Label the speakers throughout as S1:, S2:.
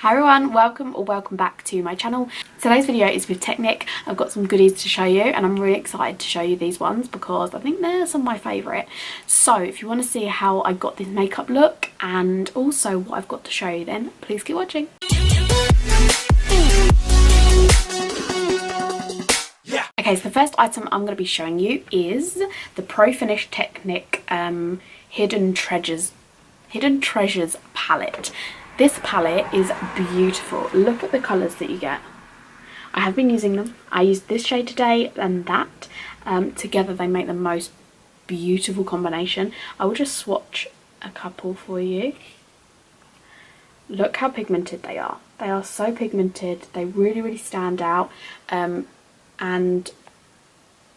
S1: Hi everyone, welcome or welcome back to my channel. Today's video is with Technic. I've got some goodies to show you and I'm really excited to show you these ones because I think they're some of my favourite. So if you want to see how I got this makeup look and also what I've got to show you, then please keep watching. Okay, so the first item I'm going to be showing you is the Pro Finish Technic Hidden Treasures palette. This palette is beautiful. Look at the colours that you get. I have been using them. I used this shade today and that. Together they make the most beautiful combination. I will just swatch a couple for you. Look how pigmented they are. They are so pigmented. They really stand out. And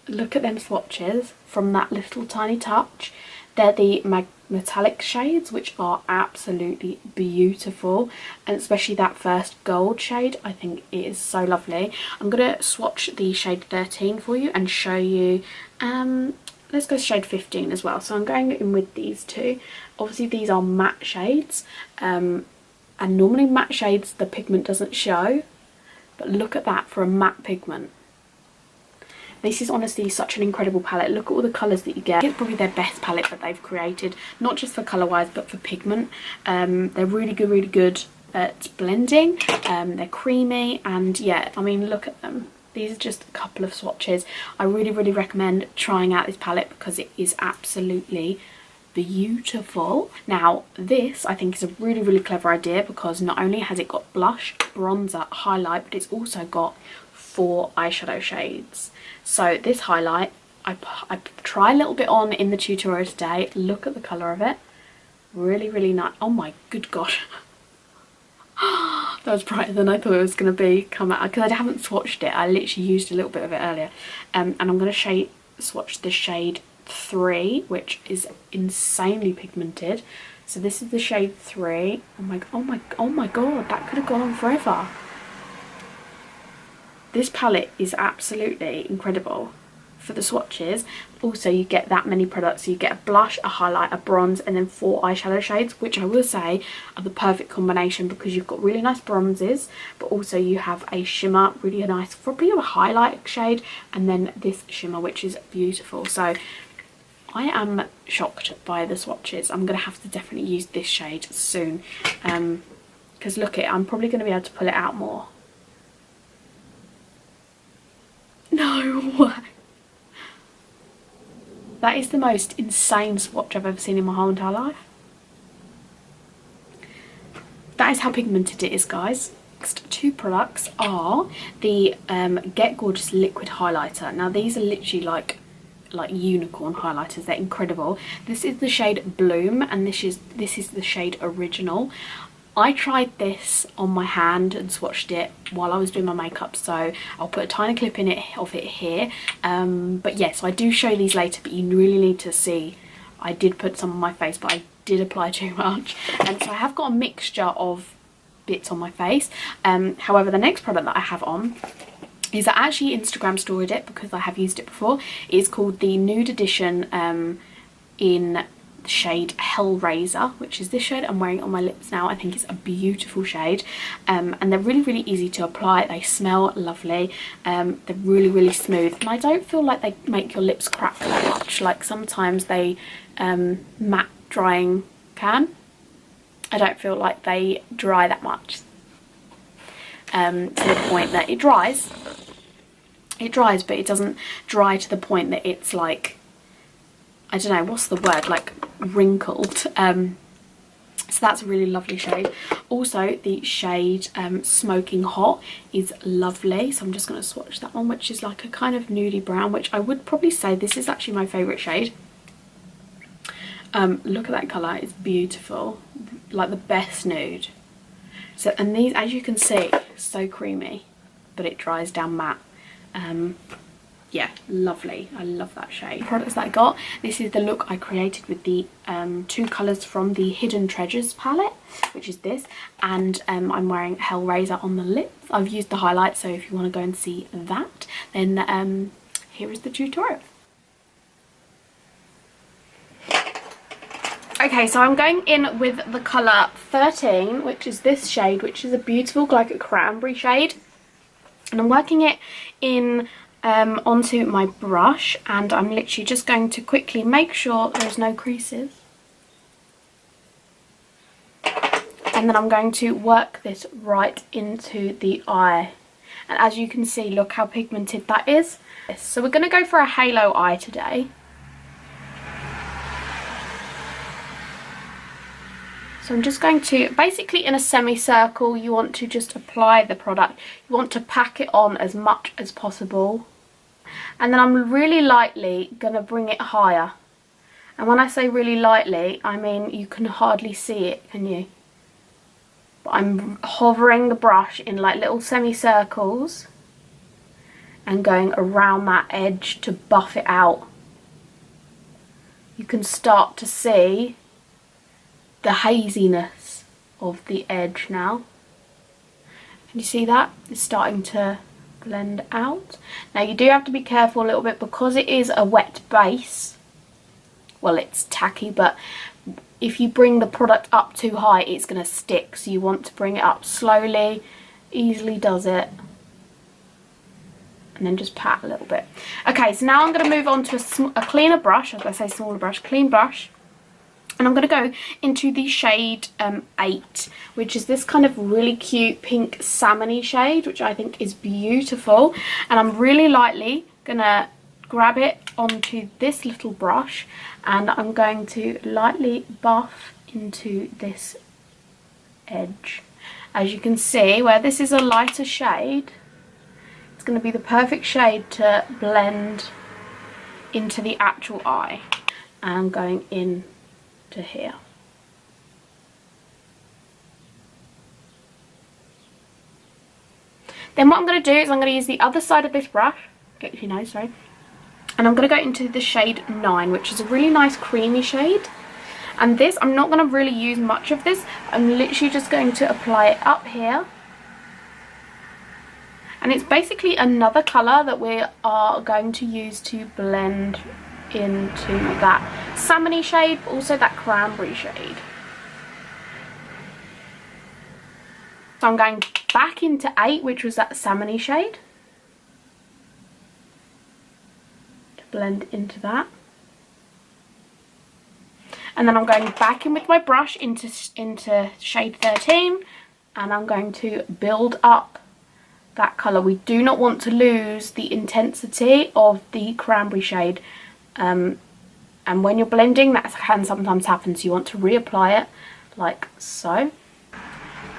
S1: look at them swatches from that little tiny touch. They're the metallic shades, which are absolutely beautiful, and especially that first gold shade. I think it is so lovely. I'm going to swatch the shade 13 for you and show you, let's go shade 15 as well. So I'm going in with these two. Obviously these are matte shades, and normally matte shades the pigment doesn't show, but look at that for a matte pigment. This is honestly such an incredible palette. Look at all the colours that you get. It's probably their best palette that they've created, not just for colour wise but for pigment. They're really good at blending. They're creamy, and yeah, I mean, look at them. These are just a couple of swatches. I really recommend trying out this palette because it is absolutely beautiful. Now this I think is a really clever idea because not only has it got blush, bronzer, highlight, but it's also got 4 eyeshadow shades. So this highlight I try a little bit on in the tutorial today. Look at the colour of it. Really nice. Oh my good gosh. That was brighter than I thought it was going to be. Come out because I haven't swatched it. I literally used a little bit of it earlier. And I'm going to swatch the shade 3, which is insanely pigmented. So this is the shade 3. Oh my god, that could have gone on forever. This palette is absolutely incredible for the swatches. Also, you get that many products. So you get a blush, a highlight, a bronze, and then 4 eyeshadow shades, which I will say are the perfect combination because you've got really nice bronzes, but also you have a shimmer, really nice, probably a highlight shade, and then this shimmer, which is beautiful. So I am shocked by the swatches. I'm going to have to definitely use this shade soon because look I'm probably going to be able to pull it out more. No way. That is the most insane swatch I've ever seen in my whole entire life. That is how pigmented it is, guys. Next 2 products are the Get Gorgeous Liquid Highlighter. Now these are literally like unicorn highlighters. They're incredible. This is the shade Bloom and this is the shade Original. I tried this on my hand and swatched it while I was doing my makeup, so I'll put a tiny clip of it here. But yes, I do show these later, but you really need to see. I did put some on my face, but I did apply too much, and so I have got a mixture of bits on my face. However, the next product that I have on is I actually Instagram storied it because I have used it before. It's called the Nude Edition in shade Hellraiser, which is this shade I'm wearing on my lips now. I think it's a beautiful shade, and they're really easy to apply. They smell lovely. They're really smooth, and I don't feel like they make your lips crack that much like sometimes they matte drying can. I don't feel like they dry that much to the point that it dries, but it doesn't dry to the point that it's like, I don't know, what's the word, like wrinkled. So that's a really lovely shade. Also the shade Smoking Hot is lovely, so I'm just going to swatch that one, which is like a kind of nudie brown, which I would probably say this is actually my favourite shade. Look at that colour, it's beautiful, like the best nude. So, and these, as you can see, so creamy, but it dries down matte. Yeah, lovely. I love that shade. Products that I got, this is the look I created with the 2 colours from the Hidden Treasures palette, which is this, and I'm wearing Hellraiser on the lips. I've used the highlight, so if you want to go and see that, then here is the tutorial. Okay, so I'm going in with the colour 13, which is this shade, which is a beautiful, like a cranberry shade. And I'm working it in onto my brush, and I'm literally just going to quickly make sure there's no creases. And then I'm going to work this right into the eye. And as you can see, look how pigmented that is. So we're going to go for a halo eye today. So I'm just going to, basically in a semicircle, you want to just apply the product. You want to pack it on as much as possible. And then I'm really lightly going to bring it higher. And when I say really lightly, I mean you can hardly see it, can you? But I'm hovering the brush in like little semicircles and going around that edge to buff it out. You can start to see the haziness of the edge now. Can you see that? It's starting to blend out. Now you do have to be careful a little bit because it is a wet base. Well, it's tacky, but if you bring the product up too high, it's going to stick. So you want to bring it up slowly, easily does it. And then just pat a little bit. Okay, so now I'm going to move on to a cleaner brush. I was going to say smaller brush, clean brush. And I'm going to go into the shade 8, which is this kind of really cute pink salmon-y shade, which I think is beautiful. And I'm really lightly going to grab it onto this little brush, and I'm going to lightly buff into this edge. As you can see, where this is a lighter shade, it's going to be the perfect shade to blend into the actual eye. And I'm going in to here. Then what I'm going to do is I'm going to use the other side of this brush, and I'm going to go into the shade 9, which is a really nice creamy shade. And this, I'm not going to really use much of this. I'm literally just going to apply it up here. And it's basically another colour that we are going to use to blend into that salmon-y shade, but also that cranberry shade. So I'm going back into 8, which was that salmon-y shade, to blend into that. And then I'm going back in with my brush into shade 13, and I'm going to build up that colour. We do not want to lose the intensity of the cranberry shade. And when you're blending, that can sometimes happen, so you want to reapply it like so.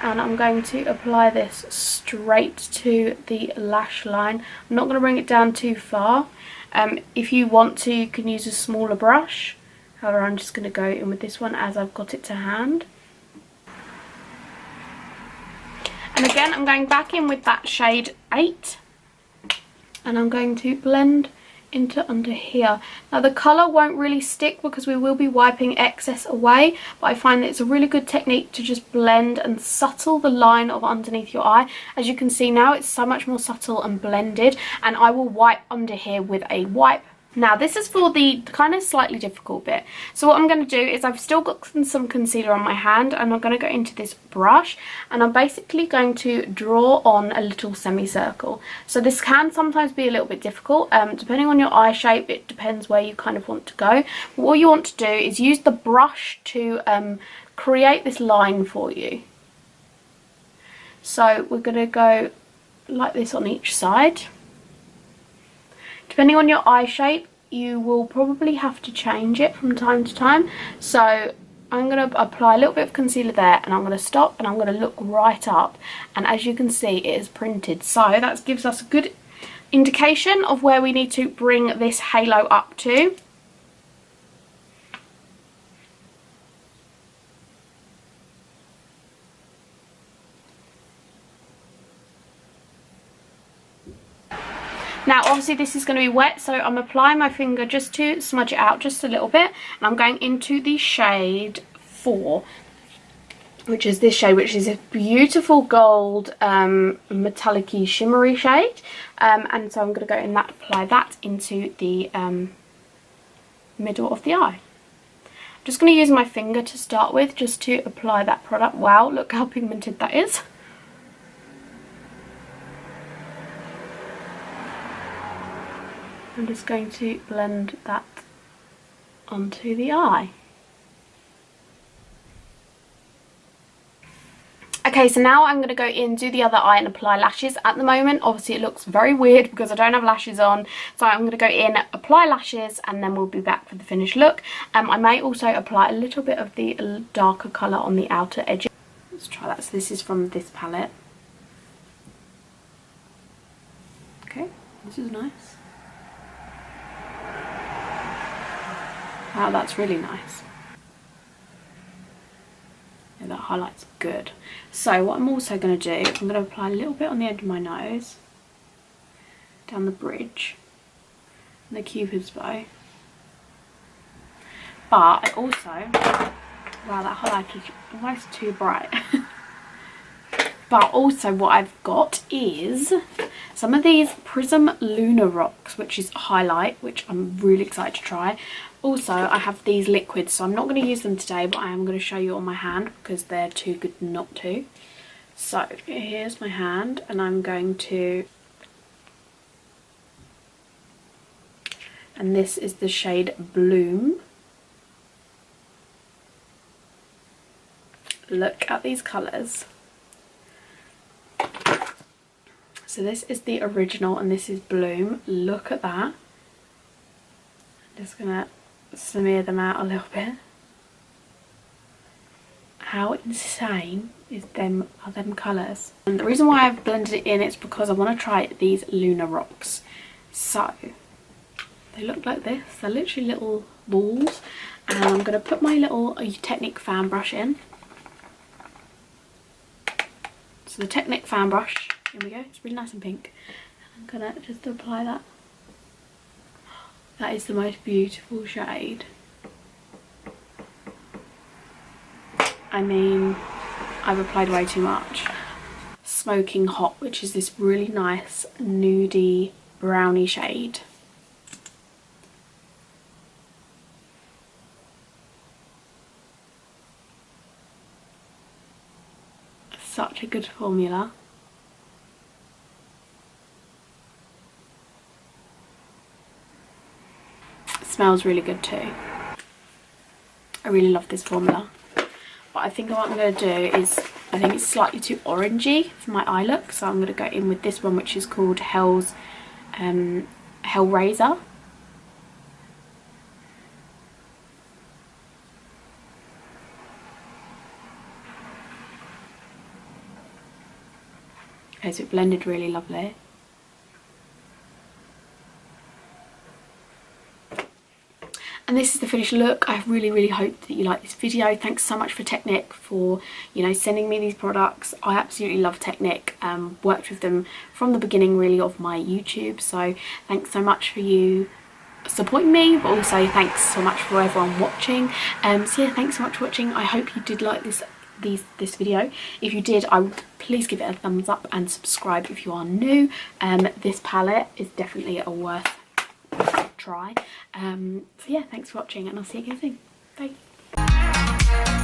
S1: And I'm going to apply this straight to the lash line. I'm not going to bring it down too far. If you want to, you can use a smaller brush. However, I'm just going to go in with this one as I've got it to hand. And again, I'm going back in with that shade 8. And I'm going to blend into under here. Now the colour won't really stick because we will be wiping excess away, but I find that it's a really good technique to just blend and subtle the line of underneath your eye. As you can see now, it's so much more subtle and blended, and I will wipe under here with a wipe. Now this is for the kind of slightly difficult bit. So what I'm going to do is I've still got some concealer on my hand, and I'm going to go into this brush, and I'm basically going to draw on a little semicircle. So this can sometimes be a little bit difficult, depending on your eye shape. It depends where you kind of want to go. But what you want to do is use the brush to create this line for you. So we're going to go like this on each side. Depending on your eye shape, you will probably have to change it from time to time. So I'm going to apply a little bit of concealer there, and I'm going to stop, and I'm going to look right up. And as you can see, it is printed. So that gives us a good indication of where we need to bring this halo up to. Now obviously this is going to be wet, so I'm applying my finger just to smudge it out just a little bit, and I'm going into the shade 4, which is this shade, which is a beautiful gold metallic-y shimmery shade, and so I'm going to go in that, apply that into the middle of the eye. I'm just going to use my finger to start with, just to apply that product. Wow, look how pigmented that is. I'm just going to blend that onto the eye. Okay, so now I'm going to go in, do the other eye and apply lashes. At the moment, obviously it looks very weird because I don't have lashes on. So I'm going to go in, apply lashes, and then we'll be back for the finished look. I may also apply a little bit of the darker colour on the outer edges. Let's try that. So this is from this palette. Okay, this is nice. Wow, that's really nice. Yeah, that highlight's good. So what I'm also going to do, I'm going to apply a little bit on the end of my nose, down the bridge, and the cupid's bow. But I also, wow, that highlight is almost too bright. But also what I've got is some of these Prism Lunar Rocks, which is highlight, which I'm really excited to try. Also, I have these liquids, so I'm not going to use them today, but I am going to show you on my hand because they're too good not to. So here's my hand, and I'm going to, and this is the shade Bloom. Look at these colours. So this is the original and this is Bloom. Look at that. I'm just gonna smear them out a little bit. How insane are them colours? And the reason why I've blended it in is because I want to try these Lunar Rocks. So they look like this. They're literally little balls. And I'm going to put my little Technic fan brush in. So the Technic fan brush, here we go, it's really nice and pink. I'm going to just apply that. That is the most beautiful shade. I mean, I've applied way too much. Smoking Hot, which is this really nice nudie brownie shade. Such a good formula. It smells really good too. I really love this formula. But I think what I'm going to do is, I think it's slightly too orangey for my eye look, so I'm going to go in with this one, which is called Hellraiser. Okay, so it blended really lovely. And this is the finished look. I really hope that you like this video. Thanks so much for Technic for, you know, sending me these products. I absolutely love Technic. Worked with them from the beginning really of my YouTube. So thanks so much for you supporting me, but also thanks so much for everyone watching. So yeah, thanks so much for watching. I hope you did like this video. If you did, I would please give it a thumbs up and subscribe if you are new. This palette is definitely a worth try. So yeah, thanks for watching and I'll see you again soon. Bye.